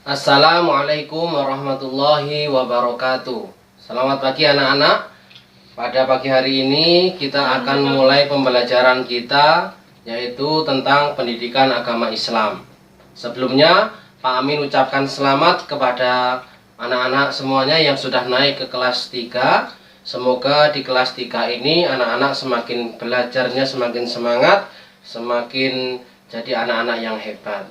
Assalamualaikum warahmatullahi wabarakatuh. Selamat pagi anak-anak. Pada pagi hari ini kita akan mulai pembelajaran kita, yaitu tentang pendidikan agama Islam. Sebelumnya Pak Amin ucapkan selamat kepada anak-anak semuanya yang sudah naik ke kelas 3. Semoga di kelas 3 ini anak-anak semakin belajarnya semakin semangat, semakin jadi anak-anak yang hebat.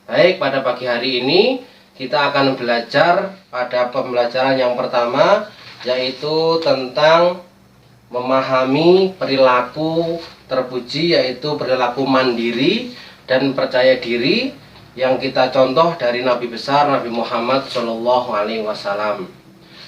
Baik, pada pagi hari ini kita akan belajar pada pembelajaran yang pertama, yaitu tentang memahami perilaku terpuji, yaitu perilaku mandiri dan percaya diri yang kita contoh dari Nabi besar Nabi Muhammad SAW.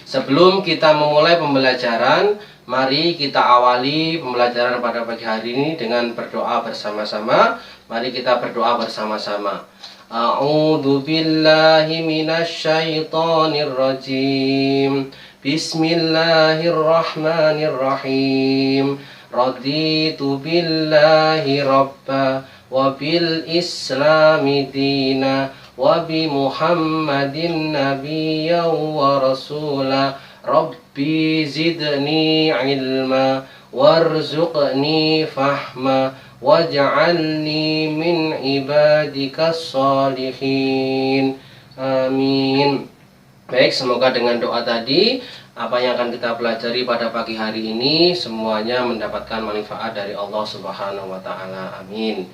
Sebelum kita memulai pembelajaran, mari kita awali pembelajaran pada pagi hari ini dengan berdoa bersama-sama. Mari kita berdoa bersama-sama. A'udzu billahi minasy syaithanir rajim. Bismillahirrahmanirrahim. Raditu billahi rabba wa bil islami dina wa bi Muhammadin nabiyyan wa rasula. Rabbi zidni ilma warzuqni fahma waj'alni min ibadikas sholihin. Amin. Baik, semoga dengan doa tadi apa yang akan kita pelajari pada pagi hari ini semuanya mendapatkan manfaat dari Allah Subhanahu wa taala. Amin.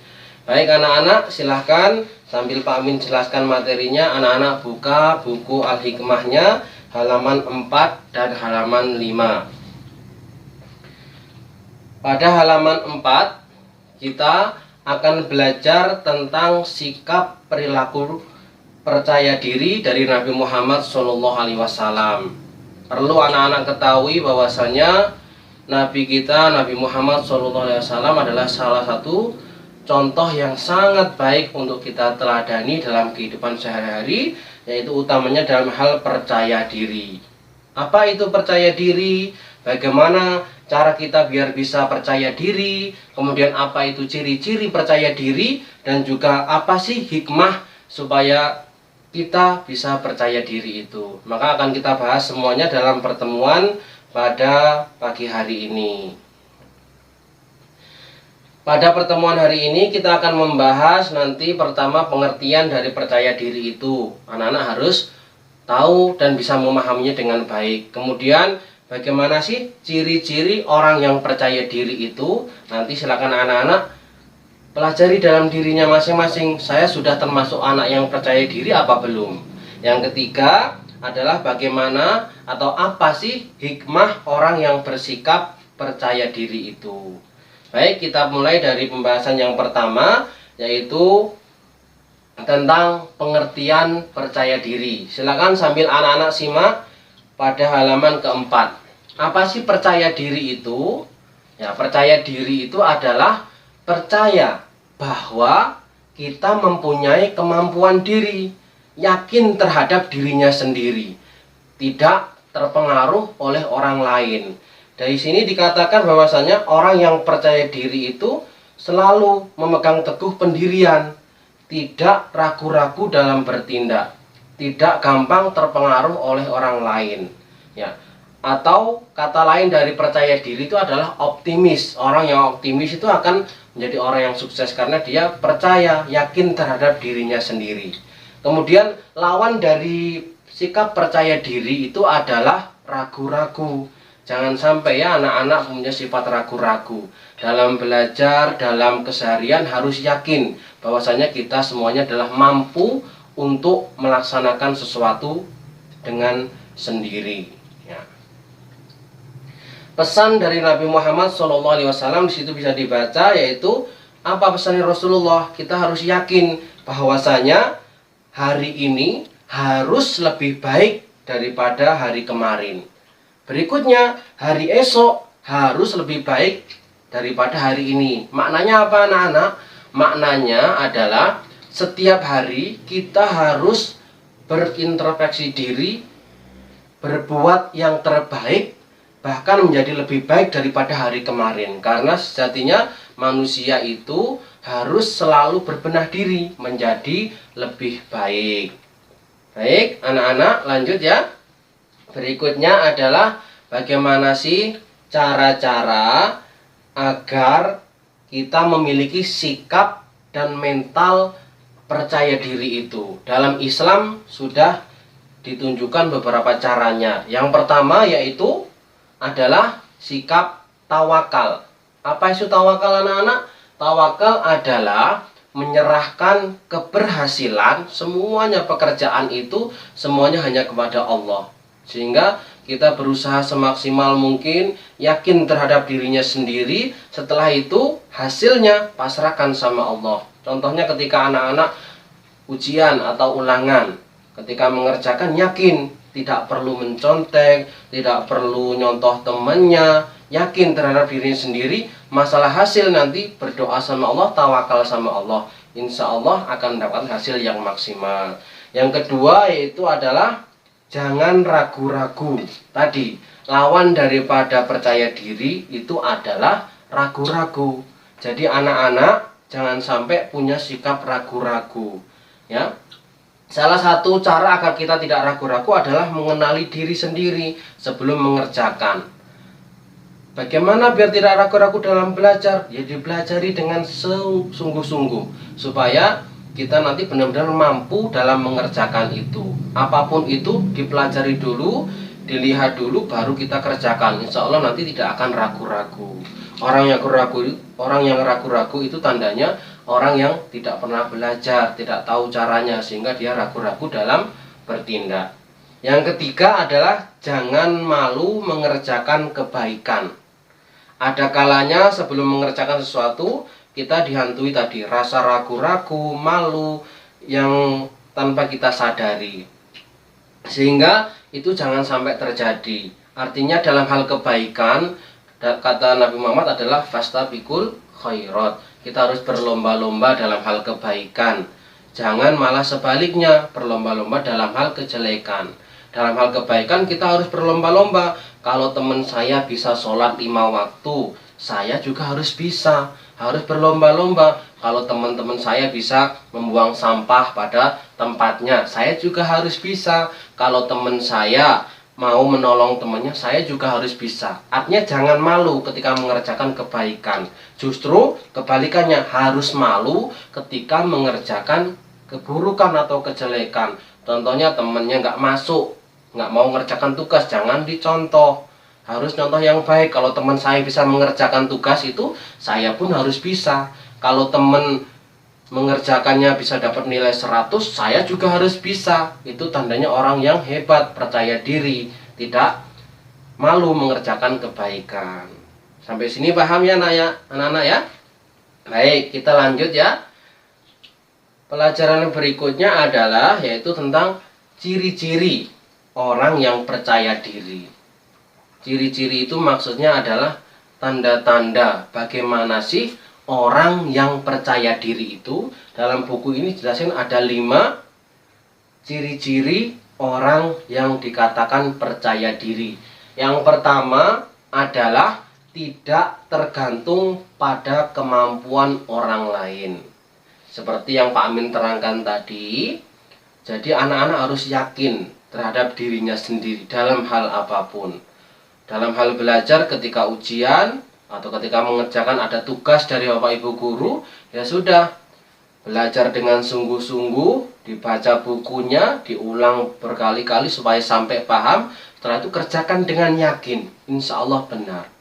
Baik anak-anak, silahkan sambil Pak Amin jelaskan materinya, anak-anak buka buku Al-Hikmahnya halaman 4 dan halaman 5. Pada halaman 4 kita akan belajar tentang sikap perilaku percaya diri dari Nabi Muhammad SAW. Perlu anak-anak ketahui bahwasanya Nabi kita, Nabi Muhammad SAW adalah salah satu contoh yang sangat baik untuk kita teladani dalam kehidupan sehari-hari, yaitu utamanya dalam hal percaya diri. Apa itu percaya diri? Bagaimana cara kita biar bisa percaya diri, kemudian apa itu ciri-ciri percaya diri, dan juga apa sih hikmah supaya kita bisa percaya diri itu. Maka akan kita bahas semuanya dalam pertemuan pada pagi hari ini. Pada pertemuan hari ini kita akan membahas nanti pertama pengertian dari percaya diri itu. Anak-anak harus tahu dan bisa memahaminya dengan baik. Kemudian bagaimana sih ciri-ciri orang yang percaya diri itu? Nanti silakan anak-anak pelajari dalam dirinya masing-masing. Saya sudah termasuk anak yang percaya diri apa belum? Yang ketiga adalah bagaimana atau apa sih hikmah orang yang bersikap percaya diri itu? Baik, kita mulai dari pembahasan yang pertama, yaitu tentang pengertian percaya diri. Silakan sambil anak-anak simak pada halaman keempat. Apa sih percaya diri itu? Ya, percaya diri itu adalah percaya bahwa kita mempunyai kemampuan diri, yakin terhadap dirinya sendiri, tidak terpengaruh oleh orang lain. Dari sini dikatakan bahwasanya orang yang percaya diri itu selalu memegang teguh pendirian, tidak ragu-ragu dalam bertindak, tidak gampang terpengaruh oleh orang lain. Ya. Atau kata lain dari percaya diri itu adalah optimis. Orang yang optimis itu akan menjadi orang yang sukses karena dia percaya, yakin terhadap dirinya sendiri. Kemudian lawan dari sikap percaya diri itu adalah ragu-ragu. Jangan sampai ya anak-anak punya sifat ragu-ragu. Dalam belajar, dalam keseharian harus yakin bahwasanya kita semuanya adalah mampu untuk melaksanakan sesuatu dengan sendiri. Ya. Pesan dari Nabi Muhammad SAW di situ bisa dibaca, yaitu apa pesan Rasulullah? Kita harus yakin bahwasanya hari ini harus lebih baik daripada hari kemarin. Berikutnya, hari esok harus lebih baik daripada hari ini. Maknanya apa anak-anak? Maknanya adalah setiap hari kita harus berintrospeksi diri, berbuat yang terbaik, bahkan menjadi lebih baik daripada hari kemarin. Karena sejatinya manusia itu harus selalu berbenah diri menjadi lebih baik. Baik, anak-anak lanjut ya. Berikutnya adalah bagaimana sih cara-cara agar kita memiliki sikap dan mental percaya diri itu. Dalam Islam sudah ditunjukkan beberapa caranya. Yang pertama yaitu adalah sikap tawakal. Apa itu tawakal, anak-anak? Tawakal adalah menyerahkan keberhasilan semuanya, pekerjaan itu semuanya hanya kepada Allah, sehingga kita berusaha semaksimal mungkin, yakin terhadap dirinya sendiri. Setelah itu hasilnya pasrahkan sama Allah. Contohnya ketika anak-anak ujian atau ulangan, ketika mengerjakan yakin, tidak perlu mencontek, tidak perlu nyontoh temannya, yakin terhadap dirinya sendiri. Masalah hasil nanti berdoa sama Allah, tawakal sama Allah, insya Allah akan mendapatkan hasil yang maksimal. Yang kedua yaitu adalah jangan ragu-ragu. Tadi lawan daripada percaya diri itu adalah ragu-ragu. Jadi anak-anak jangan sampai punya sikap ragu-ragu ya. Salah satu cara agar kita tidak ragu-ragu adalah mengenali diri sendiri sebelum mengerjakan. Bagaimana biar tidak ragu-ragu dalam belajar? Ya dipelajari dengan sungguh-sungguh supaya kita nanti benar-benar mampu dalam mengerjakan itu. Apapun itu dipelajari dulu, dilihat dulu, baru kita kerjakan. Insya Allah nanti tidak akan ragu-ragu. Orang yang ragu-ragu itu tandanya orang yang tidak pernah belajar, tidak tahu caranya, sehingga dia ragu-ragu dalam bertindak. Yang ketiga adalah jangan malu mengerjakan kebaikan. Ada kalanya sebelum mengerjakan sesuatu kita dihantui tadi rasa ragu-ragu, malu yang tanpa kita sadari, sehingga itu jangan sampai terjadi. Artinya dalam hal kebaikan, kata Nabi Muhammad adalah fastabiqul khairat. Kita harus berlomba-lomba dalam hal kebaikan. Jangan malah sebaliknya, berlomba-lomba dalam hal kejelekan. Dalam hal kebaikan kita harus berlomba-lomba. Kalau teman saya bisa sholat 5 waktu, saya juga harus bisa. Harus berlomba-lomba. Kalau teman-teman saya bisa membuang sampah pada tempatnya, saya juga harus bisa. Kalau teman saya mau menolong temannya, saya juga harus bisa. Artinya jangan malu ketika mengerjakan kebaikan. Justru kebalikannya, harus malu ketika mengerjakan keburukan atau kejelekan. Contohnya temannya nggak masuk, nggak mau mengerjakan tugas, jangan dicontoh. Harus contoh yang baik. Kalau teman saya bisa mengerjakan tugas itu, saya pun harus bisa. Kalau teman mengerjakannya bisa dapat nilai 100, saya juga harus bisa. Itu tandanya orang yang hebat, percaya diri, tidak malu mengerjakan kebaikan. Sampai sini paham ya anak-anak ya? Baik, kita lanjut ya. Pelajaran berikutnya adalah yaitu tentang ciri-ciri orang yang percaya diri. Ciri-ciri itu maksudnya adalah tanda-tanda bagaimana sih orang yang percaya diri itu. Dalam buku ini jelasin ada 5 ciri-ciri orang yang dikatakan percaya diri. Yang pertama adalah tidak tergantung pada kemampuan orang lain. Seperti yang Pak Amin terangkan tadi. Jadi anak-anak harus yakin terhadap dirinya sendiri dalam hal apapun. Dalam hal belajar ketika ujian atau ketika mengerjakan ada tugas dari Bapak Ibu guru, ya sudah, belajar dengan sungguh-sungguh, dibaca bukunya, diulang berkali-kali supaya sampai paham. Setelah itu kerjakan dengan yakin, insya Allah benar.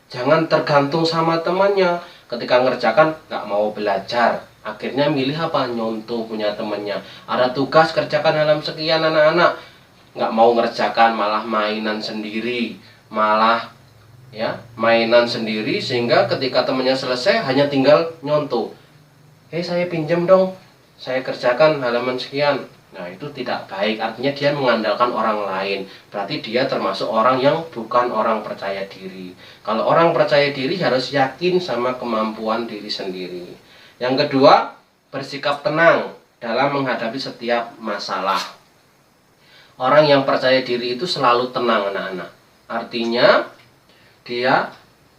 Jangan tergantung sama temannya. Ketika ngerjakan nggak mau belajar, akhirnya milih apa? Nyontoh punya temannya. Ada tugas kerjakan dalam sekian anak-anak, nggak mau ngerjakan, malah mainan sendiri, mainan sendiri, sehingga ketika temannya selesai hanya tinggal nyontoh. Saya pinjam dong, saya kerjakan halaman sekian. Nah itu tidak baik, artinya dia mengandalkan orang lain. Berarti dia termasuk orang yang bukan orang percaya diri. Kalau orang percaya diri harus yakin sama kemampuan diri sendiri. Yang kedua, bersikap tenang dalam menghadapi setiap masalah. Orang yang percaya diri itu selalu tenang anak-anak. Artinya dia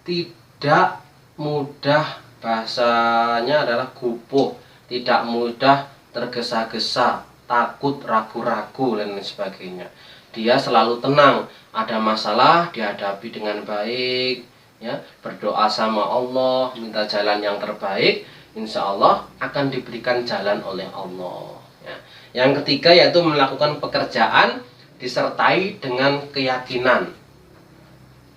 tidak mudah, bahasanya adalah gupuh, tidak mudah tergesa-gesa takut, ragu-ragu dan lain sebagainya. Dia selalu tenang, ada masalah dihadapi dengan baik, ya, berdoa sama Allah, minta jalan yang terbaik, insya Allah akan diberikan jalan oleh Allah, ya. Yang ketiga yaitu melakukan pekerjaan disertai dengan keyakinan.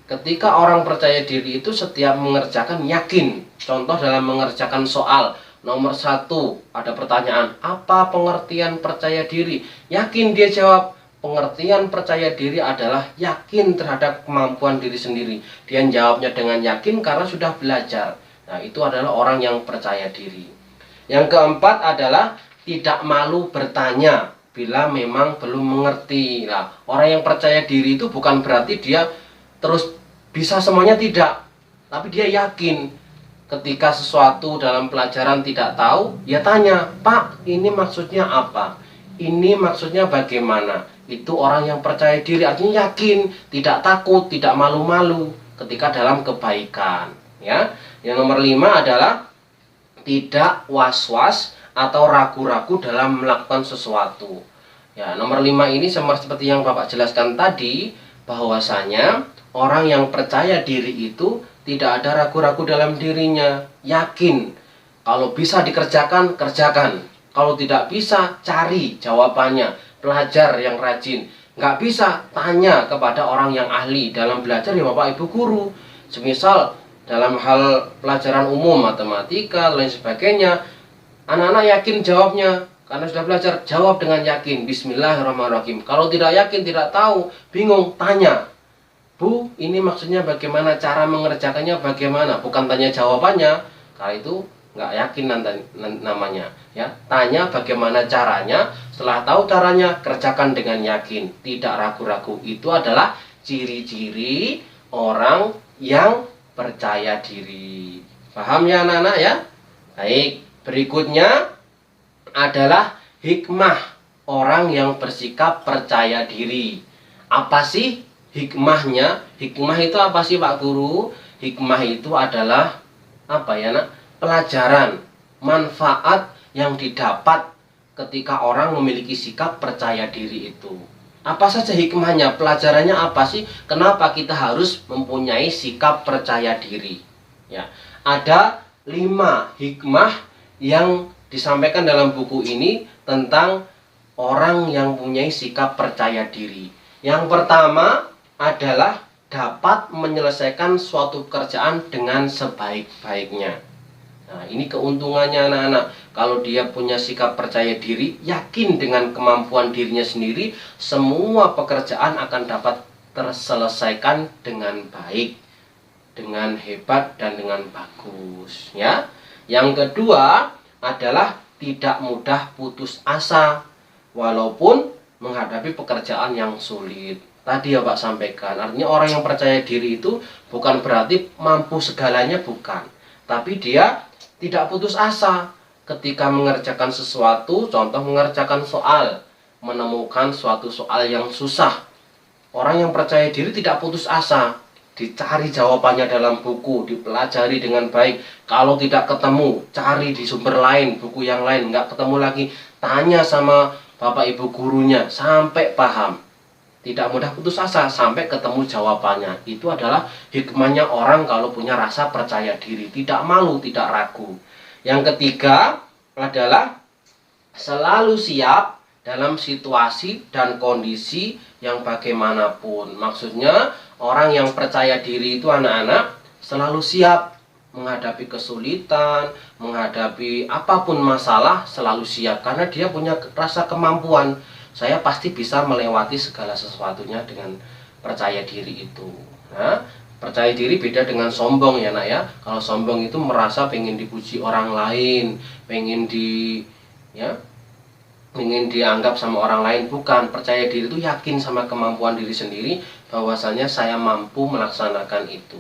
Ketika orang percaya diri itu setiap mengerjakan yakin. Contoh dalam mengerjakan soal nomor 1, ada pertanyaan, apa pengertian percaya diri? Yakin dia jawab. Pengertian percaya diri adalah yakin terhadap kemampuan diri sendiri. Dia jawabnya dengan yakin karena sudah belajar. Nah, itu adalah orang yang percaya diri. Yang keempat adalah tidak malu bertanya bila memang belum mengerti. Nah, orang yang percaya diri itu bukan berarti dia terus bisa semuanya, tidak, tapi dia yakin. Ketika sesuatu dalam pelajaran tidak tahu, ya tanya, Pak, ini maksudnya apa? Ini maksudnya bagaimana? Itu orang yang percaya diri, artinya yakin, tidak takut, tidak malu-malu ketika dalam kebaikan, ya. Yang nomor 5 adalah tidak was-was atau ragu-ragu dalam melakukan sesuatu. Ya, nomor 5 ini seperti yang Bapak jelaskan tadi, bahwasanya orang yang percaya diri itu tidak ada ragu-ragu dalam dirinya, yakin. Kalau bisa dikerjakan, kerjakan. Kalau tidak bisa, cari jawabannya, belajar yang rajin. Nggak bisa, tanya kepada orang yang ahli dalam belajar, ya Bapak Ibu guru. Semisal dalam hal pelajaran umum, matematika, lain sebagainya, anak-anak yakin jawabnya, karena sudah belajar, jawab dengan yakin, bismillahirrahmanirrahim. Kalau tidak yakin, tidak tahu, bingung, tanya, Bu, ini maksudnya bagaimana, cara mengerjakannya bagaimana, bukan tanya jawabannya, kalau itu nggak yakin namanya, ya. Tanya bagaimana caranya, setelah tahu caranya, kerjakan dengan yakin, tidak ragu-ragu. Itu adalah ciri-ciri orang yang percaya diri. Paham ya anak-anak ya? Baik, berikutnya adalah hikmah orang yang bersikap percaya diri. Apa sih hikmahnya? Hikmah itu apa sih Pak Guru? Hikmah itu adalah apa ya nak? Pelajaran, manfaat yang didapat ketika orang memiliki sikap percaya diri itu. Apa saja hikmahnya? Pelajarannya apa sih? Kenapa kita harus mempunyai sikap percaya diri? Ya, ada 5 hikmah yang disampaikan dalam buku ini tentang orang yang mempunyai sikap percaya diri. Yang pertama adalah dapat menyelesaikan suatu pekerjaan dengan sebaik-baiknya. Nah, ini keuntungannya anak-anak. Kalau dia punya sikap percaya diri, yakin dengan kemampuan dirinya sendiri, semua pekerjaan akan dapat terselesaikan dengan baik, dengan hebat dan dengan bagus, ya. Yang kedua adalah tidak mudah putus asa walaupun menghadapi pekerjaan yang sulit. Tadi ya Pak sampaikan, artinya orang yang percaya diri itu bukan berarti mampu segalanya, bukan, tapi dia tidak putus asa ketika mengerjakan sesuatu. Contoh mengerjakan soal, menemukan suatu soal yang susah, orang yang percaya diri tidak putus asa, dicari jawabannya dalam buku, dipelajari dengan baik. Kalau tidak ketemu, cari di sumber lain, buku yang lain, nggak ketemu lagi, tanya sama Bapak Ibu gurunya sampai paham. Tidak mudah putus asa sampai ketemu jawabannya. Itu adalah hikmahnya orang kalau punya rasa percaya diri, tidak malu, tidak ragu. Yang ketiga adalah selalu siap dalam situasi dan kondisi yang bagaimanapun. Maksudnya orang yang percaya diri itu anak-anak selalu siap menghadapi kesulitan, menghadapi apapun masalah, selalu siap karena dia punya rasa kemampuan. Saya pasti bisa melewati segala sesuatunya dengan percaya diri itu. Nah, percaya diri beda dengan sombong ya nak ya. Kalau sombong itu merasa pengen dipuji orang lain, pengen dianggap sama orang lain. Bukan, percaya diri itu yakin sama kemampuan diri sendiri, bahwasanya saya mampu melaksanakan itu.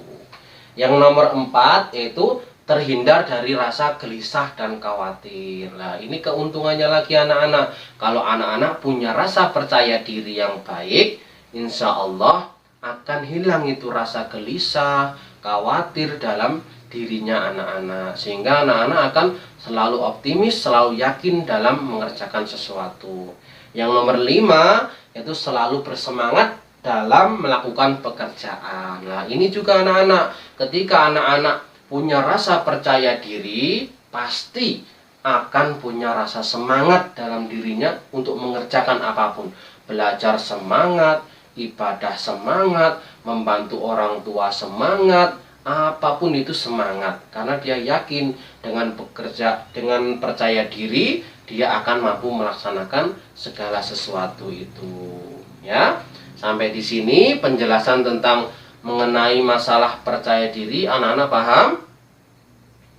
Yang nomor 4 yaitu terhindar dari rasa gelisah dan khawatir. Nah, ini keuntungannya lagi anak-anak. Kalau anak-anak punya rasa percaya diri yang baik, insya Allah akan hilang itu rasa gelisah, khawatir dalam dirinya anak-anak, sehingga anak-anak akan selalu optimis, selalu yakin dalam mengerjakan sesuatu. Yang nomor 5 yaitu selalu bersemangat dalam melakukan pekerjaan. Nah, ini juga anak-anak, ketika anak-anak punya rasa percaya diri, pasti akan punya rasa semangat dalam dirinya untuk mengerjakan apapun. Belajar semangat, ibadah semangat, membantu orang tua semangat, apapun itu semangat, karena dia yakin dengan bekerja, dengan percaya diri, dia akan mampu melaksanakan segala sesuatu itu. Ya, sampai di sini penjelasan tentang mengenai masalah percaya diri, anak-anak paham?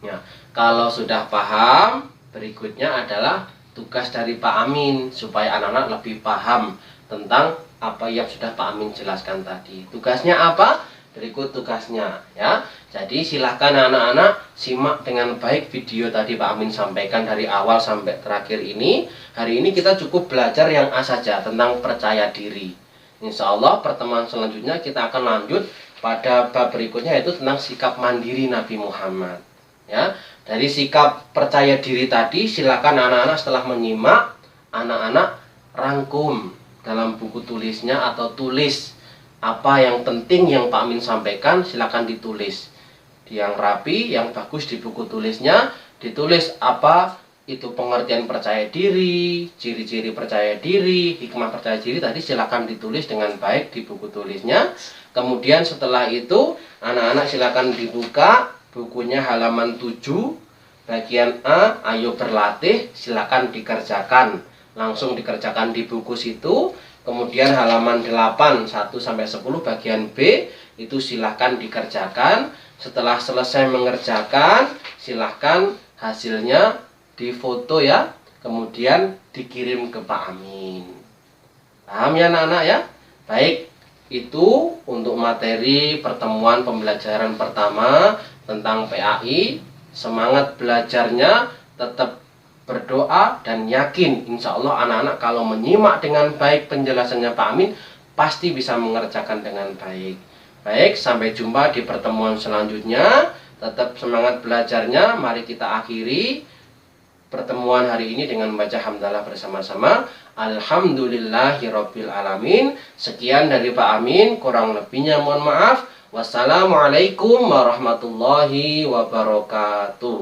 Ya, kalau sudah paham, berikutnya adalah tugas dari Pak Amin supaya anak-anak lebih paham tentang apa yang sudah Pak Amin jelaskan tadi. Tugasnya apa? Berikut tugasnya ya. Jadi silahkan anak-anak simak dengan baik video tadi Pak Amin sampaikan dari awal sampai terakhir ini. Hari ini kita cukup belajar yang A saja tentang percaya diri. Insya Allah pertemuan selanjutnya kita akan lanjut pada bab berikutnya, yaitu tentang sikap mandiri Nabi Muhammad. Ya, dari sikap percaya diri tadi silakan anak-anak setelah menyimak, anak-anak rangkum dalam buku tulisnya atau tulis apa yang penting yang Pak Amin sampaikan, silakan ditulis yang rapi, yang bagus di buku tulisnya. Ditulis apa itu pengertian percaya diri, ciri-ciri percaya diri, hikmah percaya diri tadi silakan ditulis dengan baik di buku tulisnya. Kemudian setelah itu anak-anak silakan dibuka bukunya halaman 7 bagian A, ayo berlatih, silakan dikerjakan. Langsung dikerjakan di buku situ. Kemudian halaman 8 1-10 bagian B itu silahkan dikerjakan. Setelah selesai mengerjakan, silahkan hasilnya difoto ya, kemudian dikirim ke Pak Amin. Paham ya anak-anak ya? Baik, itu untuk materi pertemuan pembelajaran pertama tentang PAI. Semangat belajarnya, tetap berdoa dan yakin insya Allah anak-anak kalau menyimak dengan baik penjelasannya Pak Amin pasti bisa mengerjakan dengan baik. Baik, sampai jumpa di pertemuan selanjutnya. Tetap semangat belajarnya. Mari kita akhiri pertemuan hari ini dengan membaca hamdalah bersama-sama. Alhamdulillahirabbil alamin. Sekian dari Pak Amin, kurang lebihnya mohon maaf. Wassalamualaikum warahmatullahi wabarakatuh.